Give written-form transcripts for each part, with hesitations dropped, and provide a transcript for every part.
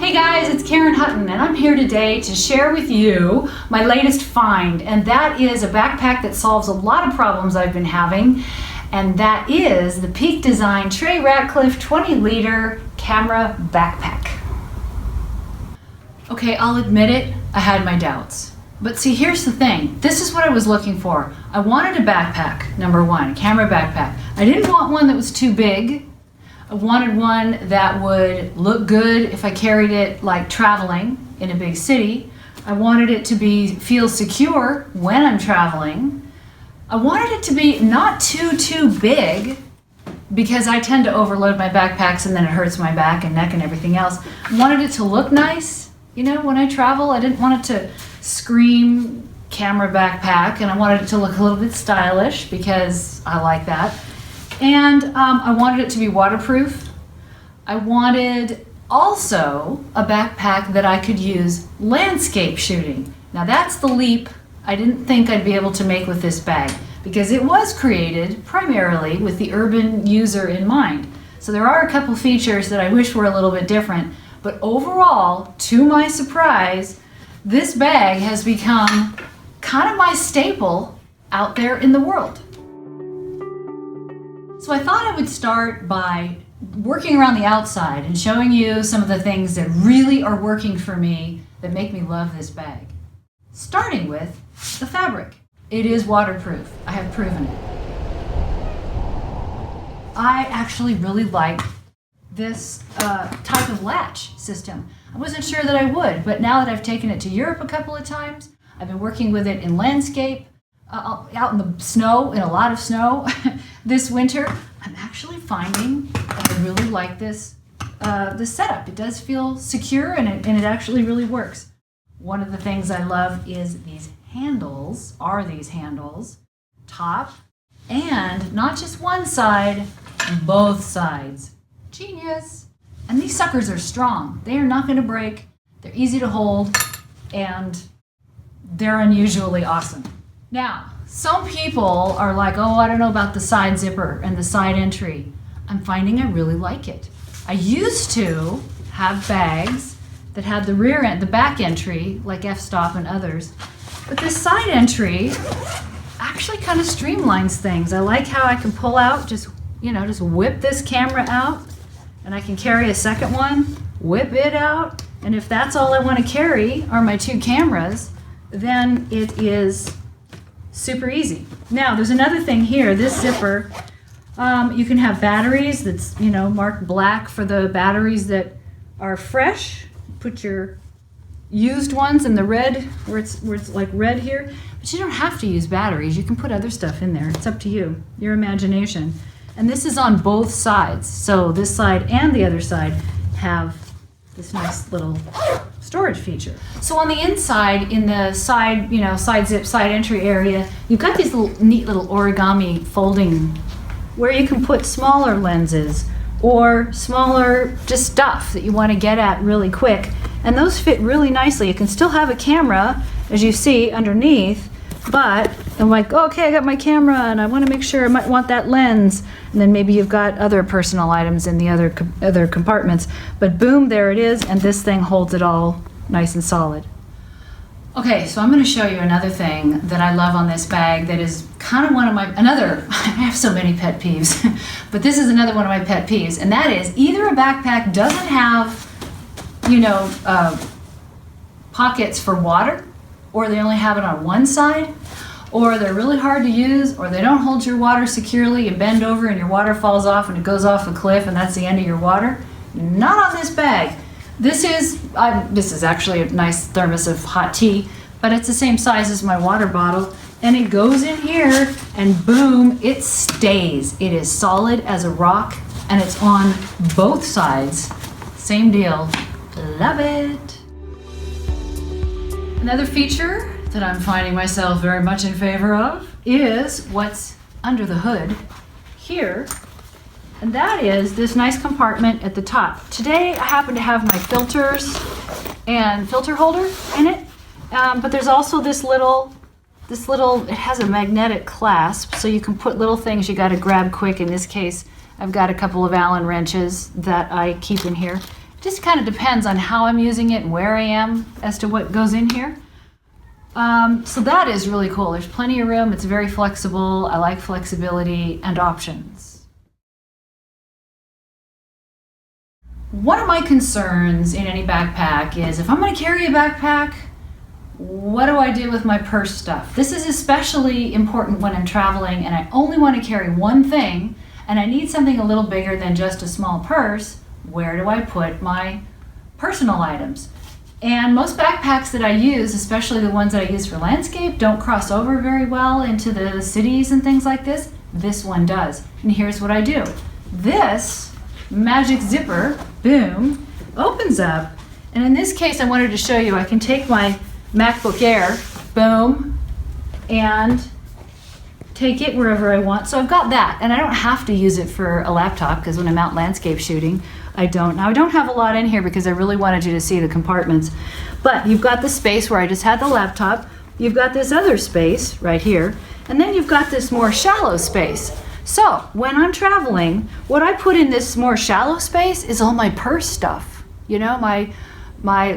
Hey guys, it's Karen Hutton, and I'm here today to share with you my latest find, and that is a backpack that solves a lot of problems I've been having, and that is the Peak Design Trey Ratcliff 20-liter camera backpack. Okay, I'll admit it, I had my doubts. But see, here's the thing. This is what I was looking for. I wanted a backpack, number one, a camera backpack. I didn't want one that was too big. I wanted one that would look good if I carried it like traveling in a big city. I wanted it to feel secure when I'm traveling. I wanted it to be not too big because I tend to overload my backpacks and then it hurts my back and neck and everything else. I wanted it to look nice. You know, when I travel, I didn't want it to scream camera backpack, and I wanted it to look a little bit stylish because I like that. And I wanted it to be waterproof. I wanted also a backpack that I could use landscape shooting. Now that's the leap I didn't think I'd be able to make with this bag because it was created primarily with the urban user in mind. So there are a couple features that I wish were a little bit different, but overall, to my surprise, this bag has become kind of my staple out there in the world. So I thought I would start by working around the outside and showing you some of the things that really are working for me that make me love this bag. Starting with the fabric. It is waterproof. I have proven it. I actually really like this type of latch system. I wasn't sure that I would, but now that I've taken it to Europe a couple of times, I've been working with it in landscape, out in the snow, in a lot of snow this winter. I'm actually finding that I really like this setup. It does feel secure and it actually really works. One of the things I love is these handles, top, and not just one side, both sides. Genius. And these suckers are strong. They are not going to break. They're easy to hold, and they're unusually awesome. Now, some people are like, oh, I don't know about the side zipper and the side entry. I'm finding I really like it. I used to have bags that had the back entry, like f-stop and others, but this side entry actually kind of streamlines things. I like how I can pull out, just whip this camera out, and I can carry a second one, whip it out, and if that's all I want to carry are my two cameras, then it is super easy. Now, there's another thing here. This zipper, you can have batteries that's, marked black for the batteries that are fresh. Put your used ones in the red, where it's like red here. But you don't have to use batteries. You can put other stuff in there. It's up to you, your imagination. And this is on both sides. So this side and the other side have this nice little storage feature. So on the inside, in the side, side zip, side entry area, you've got these neat little origami folding where you can put smaller lenses or smaller just stuff that you want to get at really quick. And those fit really nicely. You can still have a camera, as you see, underneath, but I'm like, okay, I got my camera and I want to make sure I might want that lens. And then maybe you've got other personal items in the other compartments. But boom, there it is, and this thing holds it all nice and solid. Okay, so I'm going to show you another thing that I love on this bag that is kind of one of I have so many pet peeves, but this is another one of my pet peeves, and that is either a backpack doesn't have, pockets for water, or they only have it on one side, or they're really hard to use, or they don't hold your water securely. You bend over and your water falls off and it goes off a cliff and that's the end of your water. Not on this bag. This is actually a nice thermos of hot tea, but it's the same size as my water bottle, and it goes in here and boom, it stays. It is solid as a rock and it's on both sides. Same deal. Love it. Another feature that I'm finding myself very much in favor of is what's under the hood here, and that is this nice compartment at the top. Today I happen to have my filters and filter holder in it, but there's also this little, it has a magnetic clasp, so you can put little things you got to grab quick. In this case, I've got a couple of Allen wrenches that I keep in here. Just kind of depends on how I'm using it and where I am as to what goes in here. So that is really cool. There's plenty of room. It's very flexible. I like flexibility and options. One of my concerns in any backpack is if I'm going to carry a backpack, what do I do with my purse stuff? This is especially important when I'm traveling and I only want to carry one thing and I need something a little bigger than just a small purse. Where do I put my personal items? And most backpacks that I use, especially the ones that I use for landscape, don't cross over very well into the cities and things like this. This one does. And here's what I do. This magic zipper, boom, opens up. And in this case, I wanted to show you, I can take my MacBook Air, boom, and take it wherever I want. So I've got that, and I don't have to use it for a laptop because when I'm out landscape shooting, I don't. Now I don't have a lot in here because I really wanted you to see the compartments. But you've got the space where I just had the laptop. You've got this other space right here. And then you've got this more shallow space. So when I'm traveling, what I put in this more shallow space is all my purse stuff. You know, my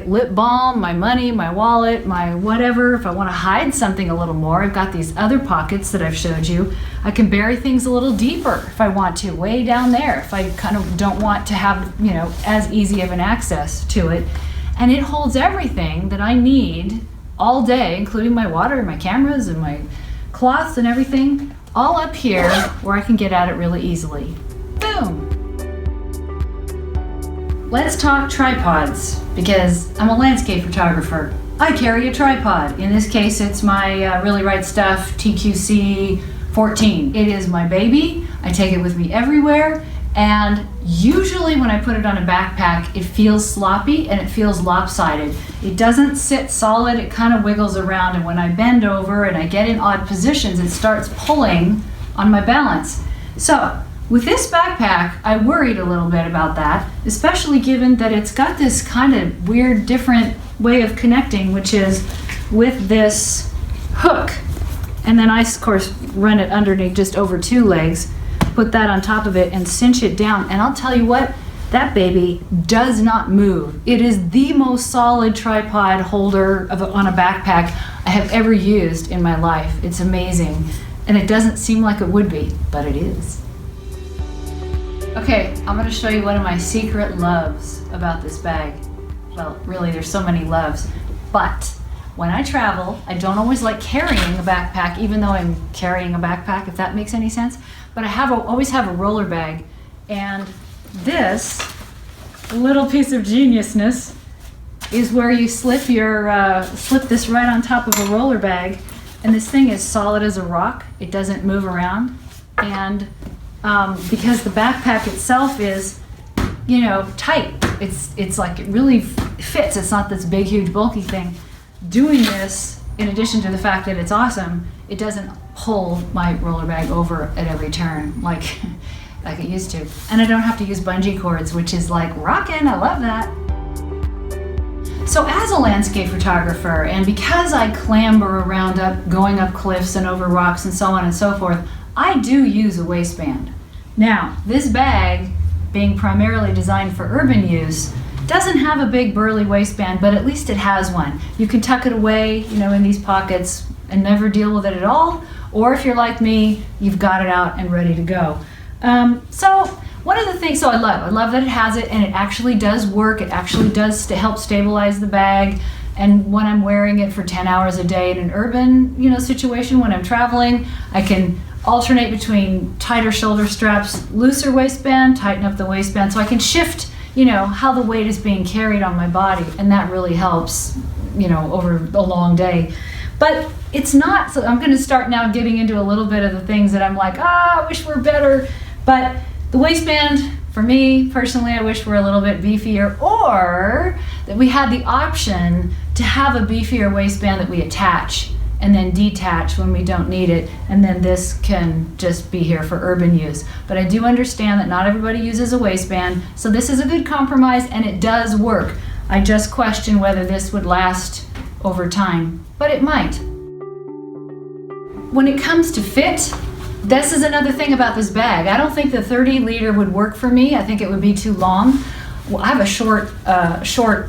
lip balm, my money, my wallet, my whatever. If I want to hide something a little more, I've got these other pockets that I've showed you. I can bury things a little deeper if I want to, way down there, if I kind of don't want to have, you know, as easy of an access to it. And it holds everything that I need all day, including my water, my cameras, and my cloths and everything, all up here where I can get at it really easily. Boom! Let's talk tripods, because I'm a landscape photographer. I carry a tripod. In this case, it's my Really Right Stuff TQC 14. It is my baby. I take it with me everywhere, and usually when I put it on a backpack, it feels sloppy and it feels lopsided. It doesn't sit solid, it kind of wiggles around, and when I bend over and I get in odd positions, it starts pulling on my balance. So, with this backpack, I worried a little bit about that, especially given that it's got this kind of weird, different way of connecting, which is with this hook. And then I, of course, run it underneath just over two legs, put that on top of it and cinch it down. And I'll tell you what, that baby does not move. It is the most solid tripod holder on a backpack I have ever used in my life. It's amazing. And it doesn't seem like it would be, but it is. Okay, I'm going to show you one of my secret loves about this bag. Well, really, there's so many loves. But when I travel, I don't always like carrying a backpack, even though I'm carrying a backpack, if that makes any sense. But I always have a roller bag. And this little piece of geniusness is where you slip this right on top of a roller bag. And this thing is solid as a rock. It doesn't move around. And because the backpack itself is, you know, tight. It's like it really fits. It's not this big, huge, bulky thing. Doing this, in addition to the fact that it's awesome, it doesn't pull my roller bag over at every turn like it used to. And I don't have to use bungee cords, which is like rockin'. I love that. So as a landscape photographer, and because I clamber around going up cliffs and over rocks and so on and so forth, I do use a waistband. Now, this bag, being primarily designed for urban use, doesn't have a big burly waistband, but at least it has one. You can tuck it away, you know, in these pockets and never deal with it at all. Or if you're like me, you've got it out and ready to go. So one of the things, I love that it has it, and it actually does work. It actually does help stabilize the bag. And when I'm wearing it for 10 hours a day in an urban, you know, situation, when I'm traveling, I can alternate between tighter shoulder straps, looser waistband, tighten up the waistband, so I can shift, you know, how the weight is being carried on my body, and that really helps, you know, over a long day. But it's not, so I'm going to start now getting into a little bit of the things that I'm like, I wish were better. But the waistband, for me personally, I wish were a little bit beefier, or that we had the option to have a beefier waistband that we attach and then detach when we don't need it, and then this can just be here for urban use. But I do understand that not everybody uses a waistband, so this is a good compromise, and it does work. I just question whether this would last over time, but it might. When it comes to fit, this is another thing about this bag. I don't think the 30 liter would work for me. I think it would be too long. well, I have a short,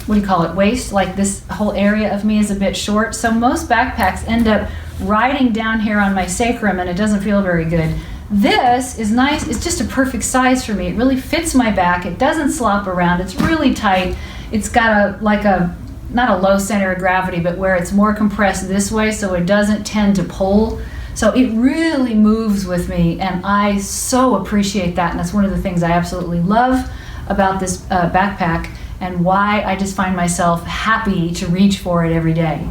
what do you call it, waist, like this whole area of me is a bit short. So most backpacks end up riding down here on my sacrum and it doesn't feel very good. This is nice, it's just a perfect size for me. It really fits my back, it doesn't slop around, it's really tight. It's got not a low center of gravity, but where it's more compressed this way so it doesn't tend to pull. So it really moves with me and I so appreciate that, and that's one of the things I absolutely love about this backpack and why I just find myself happy to reach for it every day.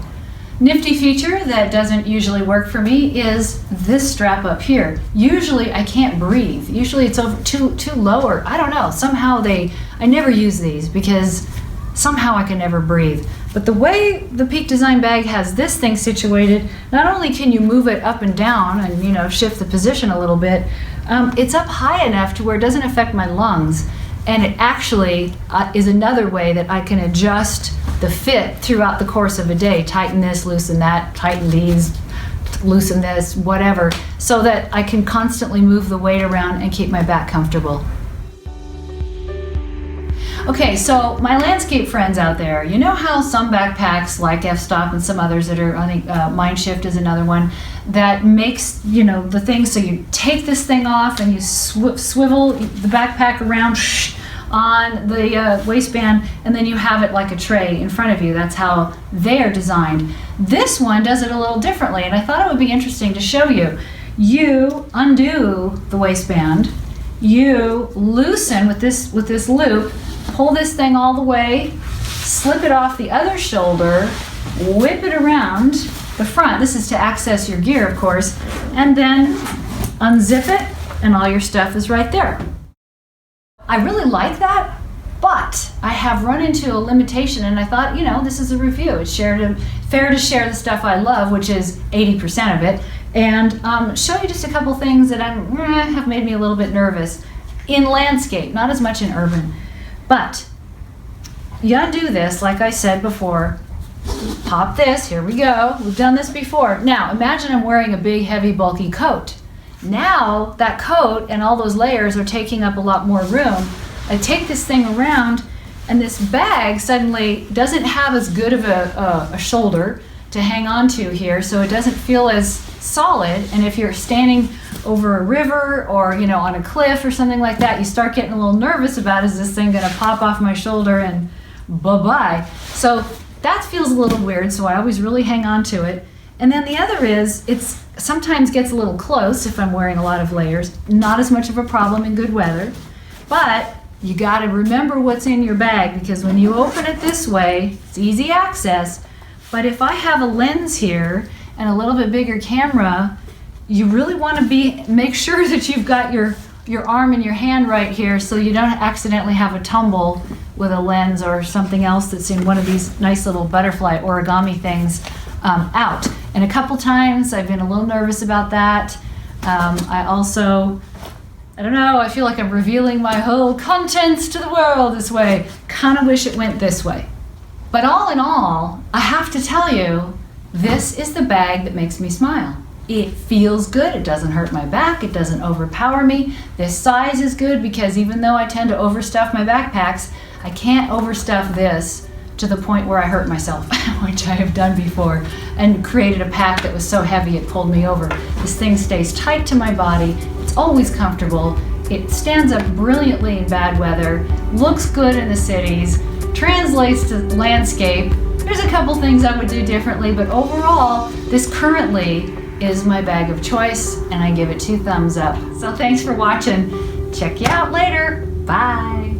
Nifty feature that doesn't usually work for me is this strap up here. Usually I can't breathe. Usually it's over too low, or I don't know, somehow I never use these because somehow I can never breathe. But the way the Peak Design bag has this thing situated, not only can you move it up and down and shift the position a little bit, it's up high enough to where it doesn't affect my lungs. And it actually is another way that I can adjust the fit throughout the course of a day. Tighten this, loosen that, tighten these, loosen this, whatever, so that I can constantly move the weight around and keep my back comfortable. Okay, so my landscape friends out there, you know how some backpacks like F-Stop and some others that are, I think Mindshift is another one, that makes, the thing so you take this thing off and you swivel the backpack around on the waistband, and then you have it like a tray in front of you. That's how they're designed. This one does it a little differently, and I thought it would be interesting to show you. You undo the waistband, you loosen with this loop, pull this thing all the way, slip it off the other shoulder, whip it around the front. This is to access your gear, of course, and then unzip it, and all your stuff is right there. I really like that, but I have run into a limitation, and I thought, this is a review. It's fair to share the stuff I love, which is 80% of it, and show you just a couple things that have made me a little bit nervous in landscape, not as much in urban. But you undo this, like I said before, pop this, here we go. We've done this before. Now, imagine I'm wearing a big, heavy, bulky coat. Now, that coat and all those layers are taking up a lot more room. I take this thing around, and this bag suddenly doesn't have as good of a shoulder to hang on to here, so it doesn't feel as solid. And if you're standing over a river or on a cliff or something like that, you start getting a little nervous about, is this thing gonna pop off my shoulder and bye-bye. So that feels a little weird, so I always really hang on to it. And then the other is, it's sometimes gets a little close if I'm wearing a lot of layers. Not as much of a problem in good weather, but you got to remember what's in your bag, because when you open it this way, it's easy access. But if I have a lens here and a little bit bigger camera, you really want to make sure that you've got your arm and your hand right here, so you don't accidentally have a tumble with a lens or something else that's in one of these nice little butterfly origami things out. And a couple times I've been a little nervous about that. I don't know, I feel like I'm revealing my whole contents to the world this way. Kind of wish it went this way. But all in all, I have to tell you, this is the bag that makes me smile. It feels good, it doesn't hurt my back, it doesn't overpower me. This size is good because even though I tend to overstuff my backpacks, I can't overstuff this to the point where I hurt myself, which I have done before, and created a pack that was so heavy it pulled me over. This thing stays tight to my body, it's always comfortable, it stands up brilliantly in bad weather, looks good in the cities, translates to landscape. There's a couple things I would do differently, but overall, this currently is my bag of choice, and I give it 2 thumbs up. So thanks for watching. Check you out later. Bye.